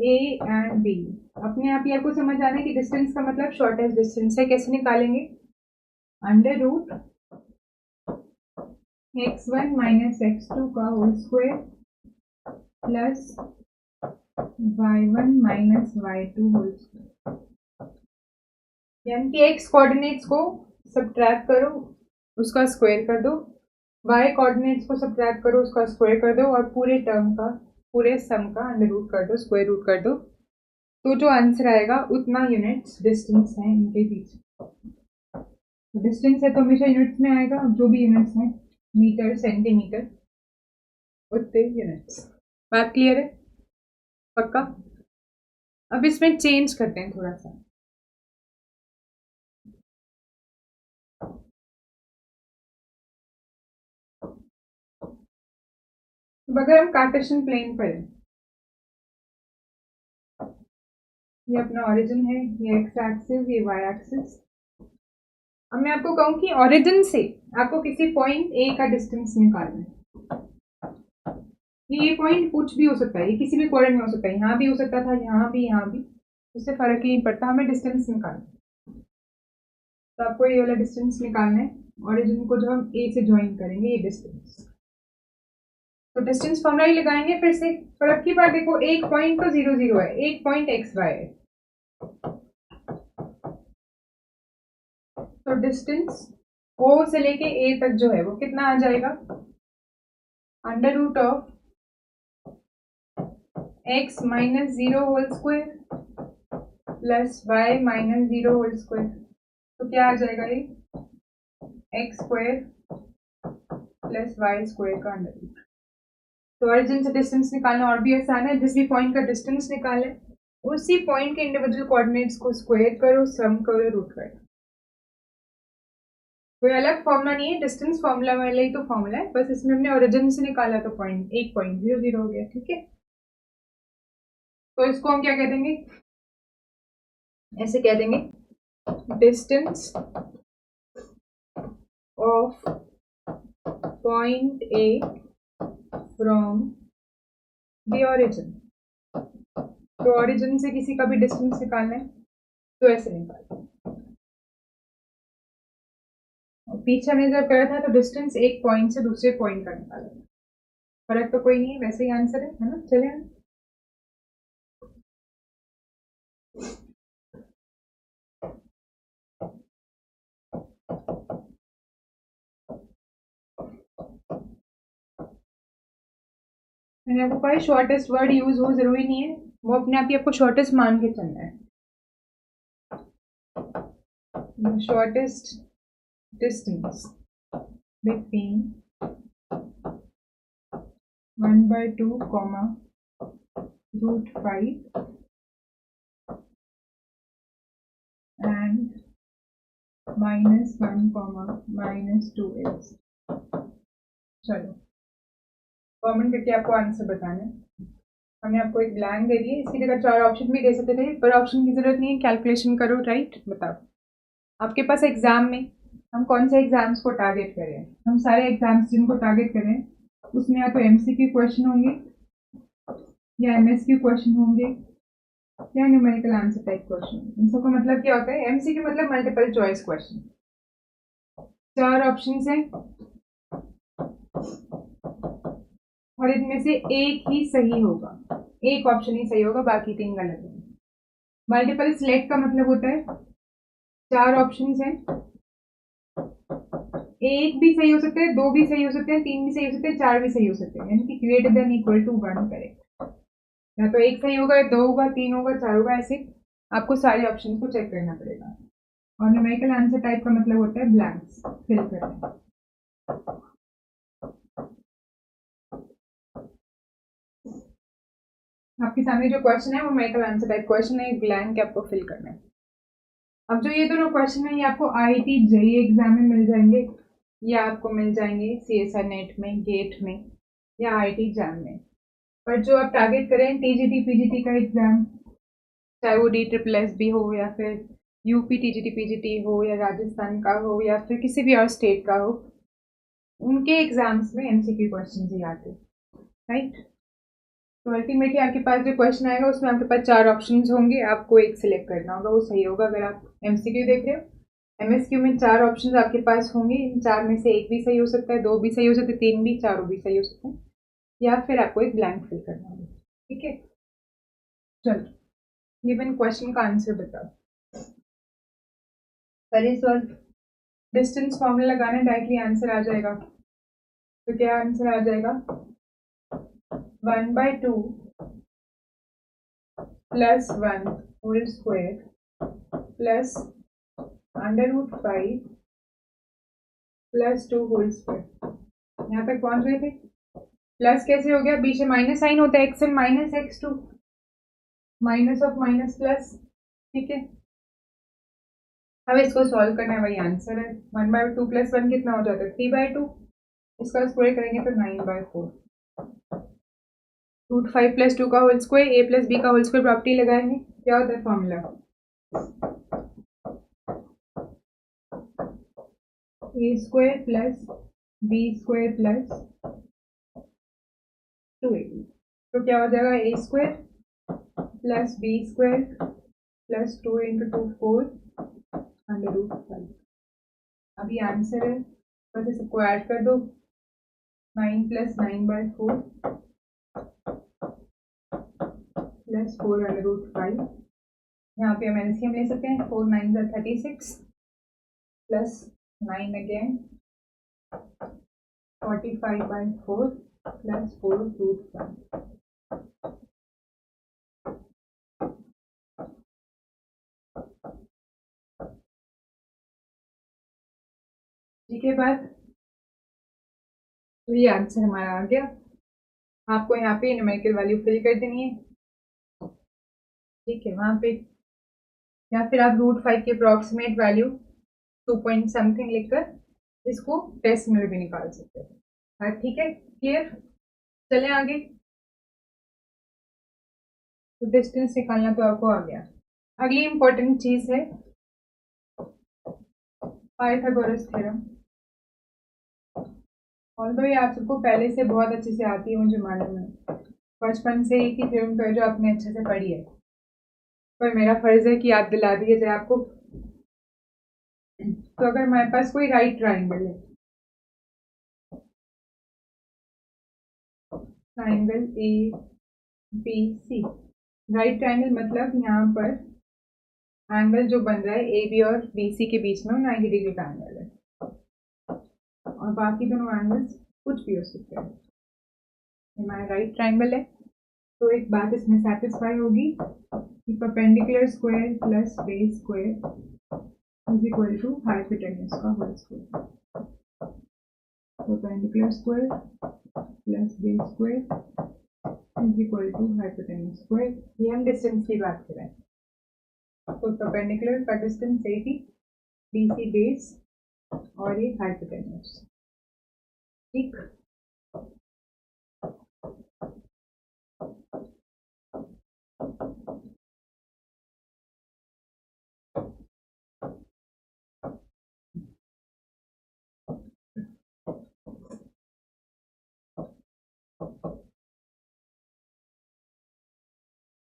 A and B, अपने आप ही आपको समझ आना है कि डिस्टेंस का मतलब शॉर्टेस्ट डिस्टेंस है। कैसे निकालेंगे? अंडर रूट x1 - x2 का whole square plus y1 - y2 whole square, यानी कि x कोऑर्डिनेट्स को सब्ट्रैक्ट करो, उसका स्क्वायर कर दो, y कोऑर्डिनेट्स को सब्ट्रैक्ट करो, उसका स्क्वायर कर दो, और पूरे टर्म का, पूरे सम का अंडर रूट कर दो, स्क्वायर रूट कर दो। तो जो आंसर आएगा उतना यूनिट्स डिस्टेंस है इनके बीच। डिस्टेंस है तो हमेशा यूनिट्स में आएगा, जो भी यूनिट्स हैं मीटर सेंटीमीटर उतने यूनिट्स। बात क्लियर है? पक्का? अब इसमें चेंज करते हैं थोड़ा सा। तो अगर हम कार्टेशियन प्लेन पर हैं, ये अपना ओरिजिन है, ये एक्स एक्सिस, ये वाई एक्सिस। अब मैं आपको कहूँ कि ओरिजिन से आपको किसी पॉइंट ए का डिस्टेंस निकालना है। ये पॉइंट कुछ भी हो सकता है, ये किसी भी कोऑर्डिनेट में हो सकता है, यहाँ भी हो सकता था, यहाँ भी, यहाँ भी, उससे फर्क ही नहीं पड़ता, हमें डिस्टेंस निकालना है। तो आपको ये वाला डिस्टेंस निकालना है, ओरिजिन को जो हम ए से ज्वाइन करेंगे, ये डिस्टेंस। तो डिस्टेंस फॉर्मूला ही लगाएंगे फिर से। पर अब की बार देखो, एक पॉइंट तो 0 0 है, एक पॉइंट एक्स वाई है, तो डिस्टेंस ओ से लेके ए तक जो है वो कितना आ जाएगा, under root of X minus 0 whole square plus Y minus 0 whole square. तो क्या आ जाएगा ये, X square plus Y square का अंडर रूट। तो ओरिजिन से डिस्टेंस निकालना और भी आसान है। जिस भी पॉइंट का डिस्टेंस निकाले उसी पॉइंट के इंडिविजुअल कोऑर्डिनेट्स को स्क्वायर करो, सम करो, रूट करो। कोई अलग फॉर्मूला नहीं है, डिस्टेंस फॉर्मूला वाला ही तो फॉर्मूला है, बस इसमें हमने ओरिजिन से निकाला तो पॉइंट 1.00 हो गया। ठीक है, तो इसको हम क्या कह देंगे, ऐसे कह देंगे, distance of point A from the origin. तो ओरिजिन से किसी का भी डिस्टेंस निकालना है तो ऐसे निकालते हैं। पीछे हमने जब करा था तो डिस्टेंस एक पॉइंट से दूसरे पॉइंट का निकाला, फर्क तो कोई नहीं है, वैसे ही आंसर है ना। चलिए मैंने आपको कहा शॉर्टेस्ट वर्ड यूज हो जरूरी नहीं है, वो अपने आप ही आपको शॉर्टेस्ट मान के चलना है। Shortest distance between 1/2, √5 and -1, -2x। चलो कमेंट करके आपको आंसर बताना है। हमने आपको एक ब्लैंक दे दिए, इसकी जगह 4 ऑप्शन भी दे सकते थे, पर ऑप्शन की जरूरत नहीं है, कैलकुलेशन करो। राइट, बताओ आपके पास एग्जाम में हम कौन से एग्जाम्स को टारगेट करें। हम सारे एग्जाम्स जिनको टारगेट करें उसमें या तो एमसीक्यू क्वेश्चन होंगे या एमएसक्यू क्वेश्चन होंगे या न्यूमेरिकल आंसर टाइप क्वेश्चन। इन सबका मतलब क्या होता है, एमसीक्यू मतलब मल्टीपल चॉइस क्वेश्चन। 4 ऑप्शन है और इनमें से एक ही सही होगा, एक ऑप्शन ही सही होगा, बाकी 3 गलत होंगे। मल्टीपल सिलेक्ट का मतलब होता है 4 ऑप्शन हैं, एक भी सही हो सकता है, 2 भी सही हो सकते हैं, 3 भी सही हो सकते हैं, 4 भी सही हो सकते हैं, यानी कि greater than equal to 1 correct. या तो एक सही होगा, 2 होगा, 3 होगा, 4 होगा, ऐसे आपको सारे ऑप्शन को चेक करना पड़ेगा। और न्यूमेरिकल आंसर टाइप का मतलब होता है ब्लैंक्स फिल करना। आपके सामने जो क्वेश्चन है वो न्यूमेरिकल आंसर टाइप क्वेश्चन है, ब्लैंक आपको फिल करना है। अब जो ये दोनों क्वेश्चन है ये आपको आईआईटी जेईई एग्जाम में मिल जाएंगे, या आपको मिल जाएंगे सीएसआर नेट में, गेट में या आईआईटी एग्जाम में। पर जो आप टारगेट करें टीजीटी पीजीटी का एग्जाम, चाहे वो DSSS हो या फिर यूपी टीजीटी पीजीटी हो या राजस्थान का हो या फिर किसी भी और स्टेट का हो, उनके एग्जाम्स में एमसीक्यू क्वेश्चन ही आते हैं। राइट, तो अल्टीमेटली आपके पास जो क्वेश्चन आएगा उसमें आपके पास 4 ऑप्शंस होंगे, आपको एक सिलेक्ट करना होगा, वो सही होगा। अगर आप एमसीक्यू देख रहे हो, एमएसक्यू में 4 ऑप्शंस आपके पास होंगे, इन 4 में से एक भी सही हो सकता है, 2 भी सही हो सकते हैं, 3 भी, 4 भी सही हो सकते हैं, या फिर आपको एक ब्लैंक फिल करना होगा। ठीक है, चलो गिवन क्वेश्चन का आंसर बताओ। करिए सॉल्व। डिस्टेंस फॉर्मूला लगाना, डायरेक्टली आंसर आ जाएगा। तो क्या आंसर आ जाएगा, 1/2 plus 1 whole square plus √5 plus 2 whole square. यहाँ तक पहुंच गए थे। प्लस कैसे हो गया, बीच में माइनस साइन होता है, x one minus x2, minus of minus plus. ठीक है, अब इसको सॉल्व करना है, वही आंसर है। 1/2 प्लस 1 कितना हो जाता है, 3/2। इसका स्क्वायर करेंगे तो 9/4। √5 प्लस 2 का whole square, A plus B का होल स्क्वायर प्रॉपर्टी लगाएंगे, क्या होता है formula, A square plus B square plus 2ab। तो क्या हो जाएगा, A square plus B square plus 2 × 2 4 √5। अभी आंसर है, बस सबको ऐड कर दो। 9 + 9/4 + 4√5। यहाँ पे हम एलसीएम ले सकते हैं। 4 9 ज़ा 36 + 9 अगेन 45/4 + 4√5। ठीक है बात, तो ये आंसर हमारा आ गया। आपको यहाँ पे न्यूमेरिकल वैल्यू फिल कर देनी है। ठीक है, वहाँ पे या फिर आप √5 की अप्रॉक्सीमेट वैल्यू 2 पॉइंट समथिंग लिखकर इसको डेसिमल भी निकाल सकते हैं। हाँ ठीक है, क्लियर। चलें आगे। तो डिस्टेंस निकालना तो आपको आ गया। अगली इंपॉर्टेंट चीज है पाइथागोरस थ्योरम। ऑल्दो ये आप सबको पहले से बहुत अच्छे से आती है, मुझे मालूम है, बचपन से एक ही थ्योरम तो है जो आपने अच्छे से पढ़ी है, पर मेरा फर्ज है कि याद दिला दिया जाए आपको। तो अगर हमारे पास कोई राइट ट्राइंगल है, triangle A B C, right triangle मतलब यहाँ पर एंगल जो बन रहा है ए बी और बी सी के बीच में 90 डिग्री का एंगल है, और बाकी दोनों एंगल्स कुछ भी हो सकते हैं। हमारा राइट ट्राइंगल है, तो एक बात इसमें सेटिस्फाई होगी कि perpendicular square plus base square is equal to hypotenuse का whole square. Perpendicular square plus base square is equal to hypotenuse square. ये हम डिस्टेंस की बात कर रहे हैं। तो परपेंडिकुलर का डिस्टेंस ए थी, बी सी बेस और ये हाइपोटेन्यूज। ठीक,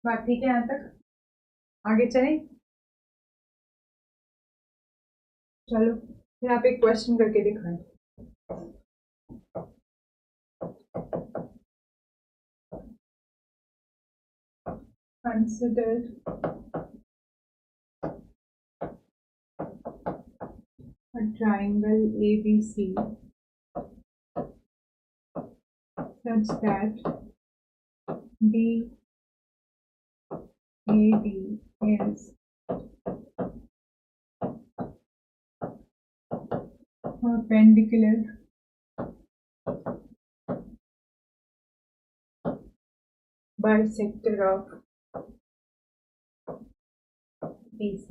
बात ठीक है यहाँ तक। आगे चलें। चलो फिर आप एक क्वेश्चन करके दिखाएं। Consider a triangle ABC such that BAD is perpendicular bisector of BC.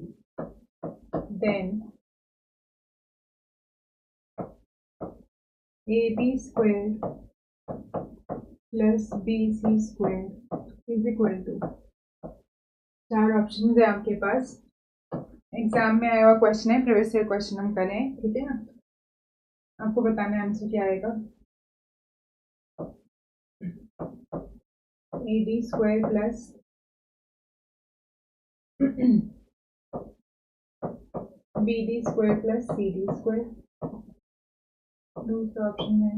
Then AB squared plus BC squared is equal to, चार ऑप्शन है आपके पास। एग्जाम में आया हुआ क्वेश्चन है, प्रीवियस ईयर क्वेश्चन हम करें, ठीक है ना। आपको बताना है आंसर क्या आएगा। AD square plus BD square plus CD square. दूसरा ऑप्शन है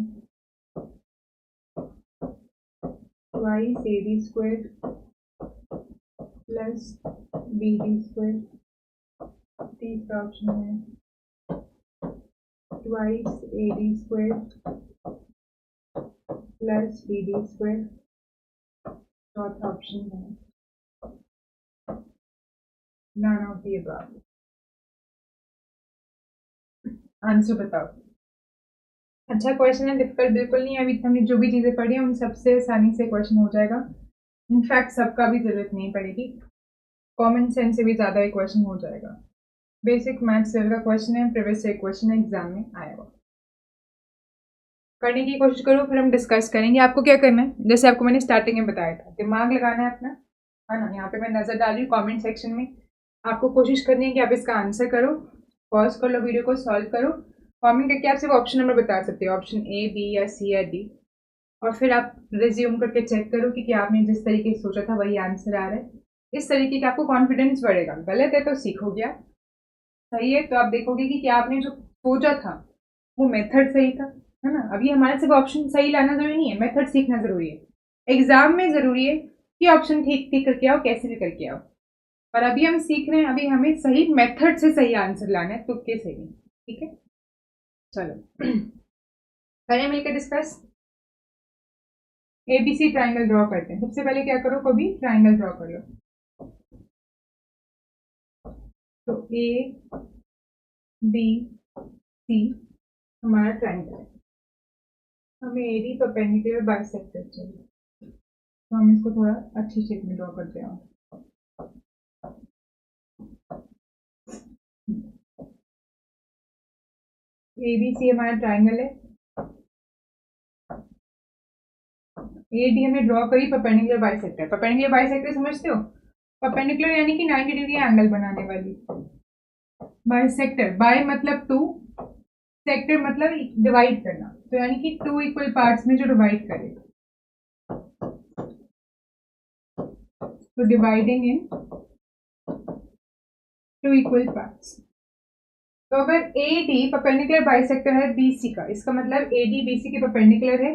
twice AD square plus BD square. तीसरा ऑप्शन है twice AD square plus BD square. चौथा ऑप्शन है none of the above. Answer बताओ। अच्छा क्वेश्चन है, डिफिकल्ट बिल्कुल नहीं है। अभी हमने जो भी चीजें पढ़ी हैं उन सबसे आसानी से क्वेश्चन हो जाएगा। इनफैक्ट सबका भी जरूरत नहीं पड़ेगी, कॉमन सेंस से भी ज्यादा एक क्वेश्चन हो जाएगा। बेसिक मैथ्स लेवल का क्वेश्चन है, प्रीवियस ईयर क्वेश्चन है, एग्जाम में आया हुआ। करने की कोशिश करो, फिर हम डिस्कस करेंगे। आपको क्या करना है, जैसे आपको मैंने स्टार्टिंग में बताया था, दिमाग लगाना है अपना, है ना। यहाँ पे मैं नजर डाल रही हूँ कॉमेंट सेक्शन में। आपको कोशिश करनी है कि आप इसका आंसर करो, पॉज कर लो, वीडियो को सॉल्व करो, कमेंट करके आप सिर्फ ऑप्शन नंबर बता सकते हो, ऑप्शन ए बी या सी या डी, और फिर आप रिज्यूम करके चेक करो कि क्या आपने जिस तरीके से सोचा था वही आंसर आ रहा है। इस तरीके का आपको कॉन्फिडेंस बढ़ेगा। गलत है तो सीखोगे आप, सही है तो आप देखोगे कि क्या आपने जो सोचा था वो मेथड सही था, है ना। अभी हमारे सिर्फ ऑप्शन सही लाना जरूरी नहीं है, मेथड सीखना जरूरी है। एग्जाम में जरूरी है कि ऑप्शन ठीक ठीक करके आओ, कैसे भी करके आओ, पर अभी हम सीख रहे हैं, अभी हमें सही मेथड से सही आंसर लाना है, तुक्के से नहीं। ठीक है, चलो करें मिलकर डिस्कस। एबीसी ट्राइंगल ड्रॉ करते हैं। सबसे पहले क्या करो, कभी ट्राइंगल ड्रॉ कर लो। तो ए बी सी हमारा ट्राइंगल है, हमें एडी परपेंडिकुलर बाइसेक्टर चाहिए, तो हम इसको थोड़ा अच्छी शेप में ड्रॉ करते हैं। एबीसी हमारा ट्राइंगल है, एडी हमने ड्रॉ करी परपेंडिकुलर बाइसेक्टर। परपेंडिकुलर बाइसेक्टर समझते हो, परपेंडिकुलर यानी कि 90 डिग्री एंगल बनाने वाली। बाइसेक्टर, बाय मतलब टू, सेक्टर मतलब डिवाइड करना, तो यानी कि टू इक्वल पार्ट्स में जो डिवाइड करे, तो dividing into equal parts. तो अगर ए डी परपेंडिकुलर बाइसेक्टर है बीसी का, इसका मतलब ए डी बीसी के परपेंडिकुलर है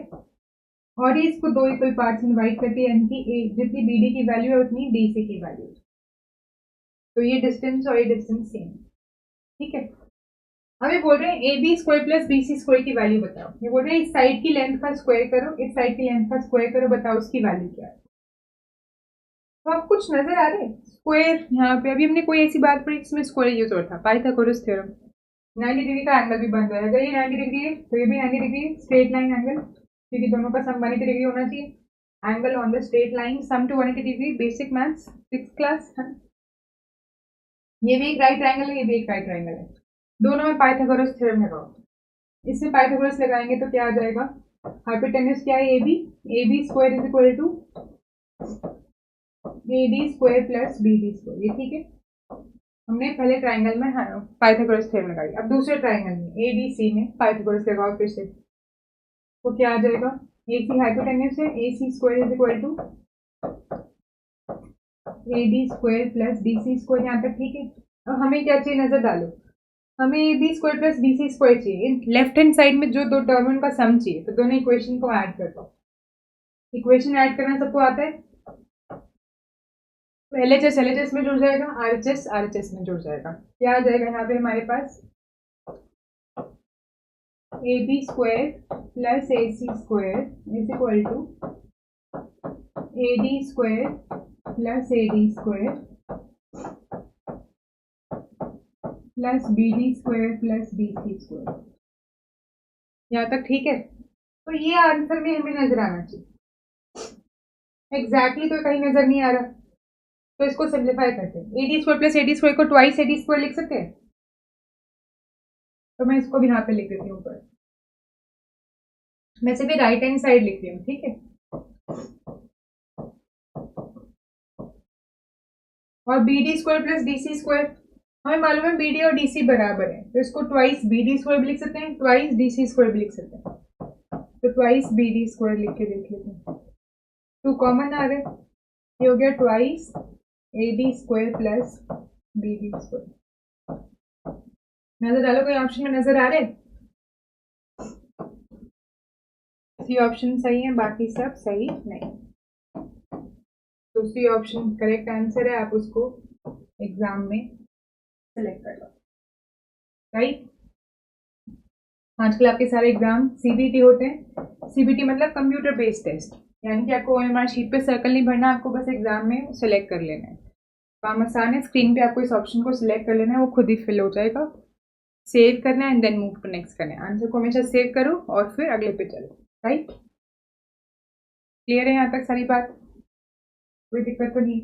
और ये इसको दो इक्वल पार्ट्स में डिवाइड करती है, यानी कि जितनी बी डी की वैल्यू है उतनी डी सी की वैल्यू। तो ये डिस्टेंस और ये डिस्टेंस सेम, ठीक है। अब ये बोल रहे हैं A B square plus B C square की वैल्यू बताओ। ये बोल रहे हैं इस साइड की लेंथ का स्क्वायर करो, इस साइड की लेंथ का स्क्वायर करो, बताओ उसकी वैल्यू क्या है। तो आप कुछ नजर आ रहे हैं स्क्वायर यहाँ पे। अभी हमने कोई ऐसी बात पढ़ी जिसमें स्क्वायर यूज होता था, पाइथागोरस थ्योरम। 90 डिग्री का एंगल भी बन रहा है, अगर ये 90 डिग्री है तो ये भी 90 डिग्री, स्ट्रेट लाइन एंगल, क्योंकि दोनों का सम 180 डिग्री होना चाहिए। Angle on the straight line sum to 180 degree, basic maths 6th class. ये भी एक राइट ट्रायंगल है, ये भी एक राइट ट्रायंगल है, दोनों में पाइथागोरस थ्योरम लगाओ। इसमें पाइथागोरस लगाएंगे तो क्या आ जाएगा, हाइपोटेन्यूज क्या है, A B square is equal to A D square plus B D square. ये ठीक है, हमने पहले ट्राइंगल में पाइथागोरस थ्योरम लगाई। अब दूसरे ट्राइंगल में ए बी सी में पाइथागोरस लगाओ फिर से, तो क्या आ जाएगा, ए सी हाइपोटेन्यूज है, A C square is equal to A D square plus B C square. यहाँ तक ठीक है। अब हमें क्या चाहिए, नजर डालो, हमें a B square plus B C square चाहिए। लेफ्ट हैंड साइड में जो दो टर्म उनका सम चाहिए, तो दोनों इक्वेशन को ऐड कर दो। इक्वेशन ऐड करना सबको आता है, तो LHS में जुड़ जाएगा, RHS में जुड़ जाएगा। क्या आ जाएगा यहाँ पे हमारे पास, A B square plus A C square is equal to A D square plus A D square plus B D square plus B C square. यहाँ तक ठीक है। तो ये आंसर में हमें नजर आना चाहिए। एग्जैक्टली तो कहीं नजर नहीं आ रहा, तो इसको सिंप्लीफाई करते हैं। A D square plus A D square को ट्वाइस ए डी स्क्वायर लिख सकते हैं, तो मैं इसको भी यहाँ पे लिख देती हूँ ऊपर। मैं सिर्फ राइट हैंड साइड लिख रही हूँ, ठीक है। और b D square plus d c square, हमें मालूम है बी डी और डी सी बराबर है, तो इसको ट्वाइस बी डी स्क्वायर भी लिख सकते हैं, ट्वाइस डी सी स्क्वायर भी लिख सकते हैं। तो ट्वाइस बी डी स्क्वायर लिख के देख लेते हैं, टू कॉमन आ गए, ये हो गया twice a D square plus B D square. नजर डालो, कोई ऑप्शन में नजर आ रहे, सी ऑप्शन सही है, बाकी सब सही नहीं। तो सी ऑप्शन करेक्ट आंसर है, आप उसको एग्जाम में सेलेक्ट कर लो। राइट, आजकल आपके सारे एग्जाम सीबीटी होते हैं। सीबीटी मतलब कंप्यूटर बेस्ड टेस्ट, यानी कि आपको ओएमआर शीट पे सर्कल नहीं भरना, आपको बस एग्जाम में सेलेक्ट कर लेना है। काम आसान है, स्क्रीन पे आपको इस ऑप्शन को सिलेक्ट कर लेना है, वो खुद ही फिल हो जाएगा। सेव करना है and then move to next करना है। आंसर को हमेशा सेव करो और फिर अगले पे चलो। राइट, क्लियर है यहाँ तक सारी बात, कोई दिक्कत तो नहीं?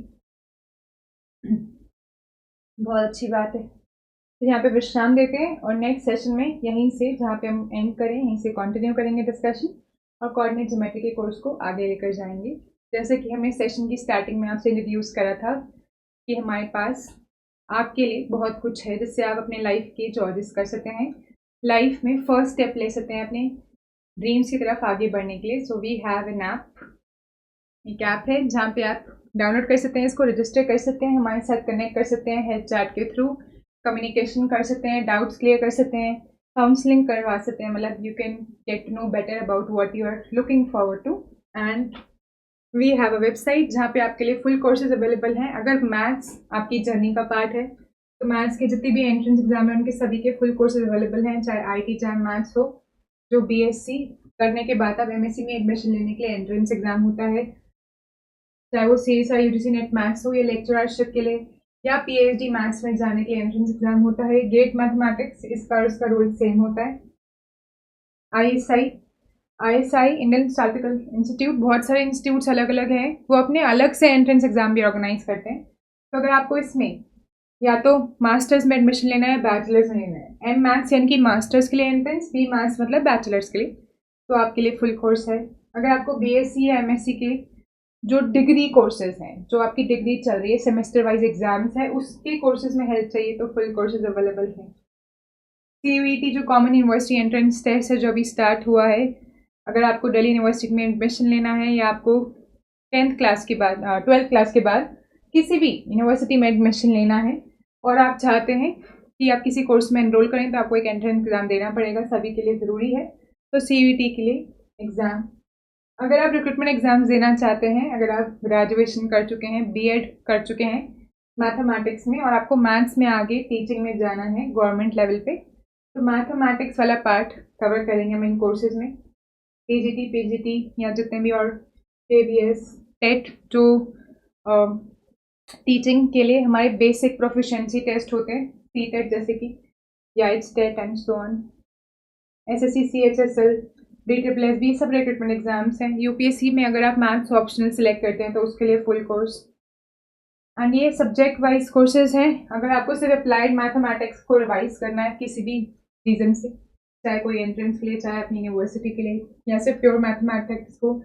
बहुत अच्छी बात है। तो यहाँ पे विश्राम देते हैं और नेक्स्ट सेशन में यहीं से, जहाँ पे हम एंड करें, यहीं से कंटिन्यू करेंगे डिस्कशन और कोऑर्डिनेट ज्योमेट्री के कोर्स को आगे लेकर जाएंगे। जैसे कि हमने सेशन की स्टार्टिंग में आपसे इंट्रोड्यूस करा था कि हमारे पास आपके लिए बहुत कुछ है जिससे आप अपने लाइफ के चॉइसेस कर सकते हैं, लाइफ में फर्स्ट स्टेप ले सकते हैं अपने ड्रीम्स की तरफ आगे बढ़ने के लिए। So we have an app, एक ऐप है जहाँ पे आप डाउनलोड कर सकते हैं, इसको रजिस्टर कर सकते हैं, हमारे साथ कनेक्ट कर सकते हैं, हेल्प चैट के थ्रू कम्युनिकेशन कर सकते हैं, डाउट्स क्लियर कर सकते हैं, काउंसलिंग करवा सकते हैं, मतलब you can get to know better about what you are looking forward to. And we have a website जहाँ पे आपके लिए फुल कोर्सेज अवेलेबल हैं। अगर मैथ्स आपकी जर्नी का पार्ट है तो मैथ्स के जितने भी एंट्रेंस एग्जाम है उनके सभी के फुल कोर्सेज अवेलेबल हैं, चाहे आईटी चाहे मैथ्स हो। जो बीएससी करने के बाद आप एमएससी में एडमिशन लेने के लिए एंट्रेंस एग्जाम होता है, चाहे वो सीएसआई यूजीसी नेट मैथ्स हो या लेक्चररशिप के लिए या पीएचडी मैथ्स में जाने के लिए एंट्रेंस एग्जाम होता है। गेट मैथमेटिक्स इसका और उसका रोल सेम होता है। आईएसआई इंडियन स्टैटिस्टिकल इंस्टीट्यूट, बहुत सारे इंस्टीट्यूट्स अलग अलग हैं, वो अपने अलग से एंट्रेंस एग्जाम भी ऑर्गेनाइज करते हैं। तो अगर आपको इसमें या तो मास्टर्स में एडमिशन लेना है, बैचलर्स में लेना है, एम मैथ्स यानी कि मास्टर्स के लिए एंट्रेंस, बी मैथ्स मतलब बैचलर्स के लिए, तो आपके लिए फुल कोर्स है। अगर आपको बीएससी या एमएससी के जो डिग्री कोर्सेज हैं, जो आपकी डिग्री चल रही है, सेमेस्टर वाइज एग्जाम्स है, उसके कोर्सेज में हेल्प चाहिए तो फुल कोर्सेज अवेलेबल हैं। CUET जो कॉमन यूनिवर्सिटी एंट्रेंस टेस्ट है जो अभी स्टार्ट हुआ है, अगर आपको दिल्ली यूनिवर्सिटी में एडमिशन लेना है या आपको 10th क्लास के बाद 12th क्लास के बाद किसी भी यूनिवर्सिटी में एडमिशन लेना है और आप चाहते हैं कि आप किसी कोर्स में एनरोल करें तो आपको एक एंट्रेंस एग्ज़ाम देना पड़ेगा, सभी के लिए ज़रूरी है। तो CUET के लिए एग्ज़ाम, अगर आप रिक्रूटमेंट एग्ज़ाम्स देना चाहते हैं, अगर आप ग्रेजुएशन कर चुके हैं, बीएड कर चुके हैं मैथमेटिक्स में और आपको मैथ्स में आगे टीचिंग में जाना है गवर्नमेंट लेवल पे, तो मैथमेटिक्स वाला पार्ट कवर करेंगे हम इन कोर्सेज में। टीजीटी, पीजीटी या जितने भी और KBS, टेट जो टीचिंग के लिए हमारे बेसिक प्रोफिशिएंसी टेस्ट होते हैं, CTET जैसे कि, या IELTS and so on, SSC, CHSL, DSSS, भी सब रिक्रूटमेंट एग्जाम्स हैं। UPSC में अगर आप मैथ्स ऑप्शनल सिलेक्ट करते हैं तो उसके लिए फुल कोर्स। एंड ये सब्जेक्ट वाइज कोर्सेज हैं। अगर आपको सिर्फ अप्लाइड मैथमेटिक्स को रिवाइज करना है किसी भी रीज़न से, चाहे कोई एंट्रेंस के लिए, चाहे अपनी यूनिवर्सिटी के लिए, या सिर्फ प्योर मैथमेटिक्स को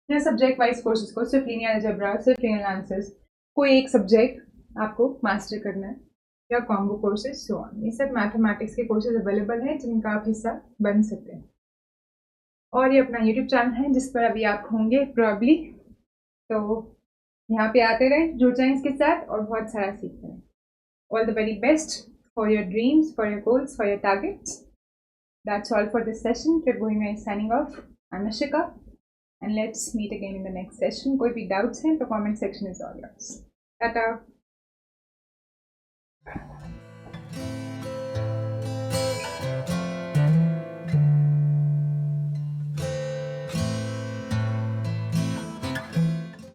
या सब्जेक्ट वाइज कोर्सेज को, सिर्फ लीनियर अलजेब्रा, सिर्फ लीनियर आंसर्स, कोई एक सब्जेक्ट आपको मास्टर करना है या कॉम्बो कोर्सेज सो ऑन, ये सब मैथमेटिक्स के कोर्सेज अवेलेबल हैं जिनका आप हिस्सा बन सकते हैं। और ये अपना यूट्यूब चैनल है जिस पर अभी आप होंगे प्रॉब्ली, तो यहाँ पे आते रहें, जुड़ जाएं इसके साथ और बहुत सारा सीखते रहें। All the very best for your dreams, for your goals, for your targets. That's all for this session. Trip Bohemia is signing off. I'm Ashika, and let's meet again in the next session. कोई भी doubts हैं तो comment section is all yours. Tata.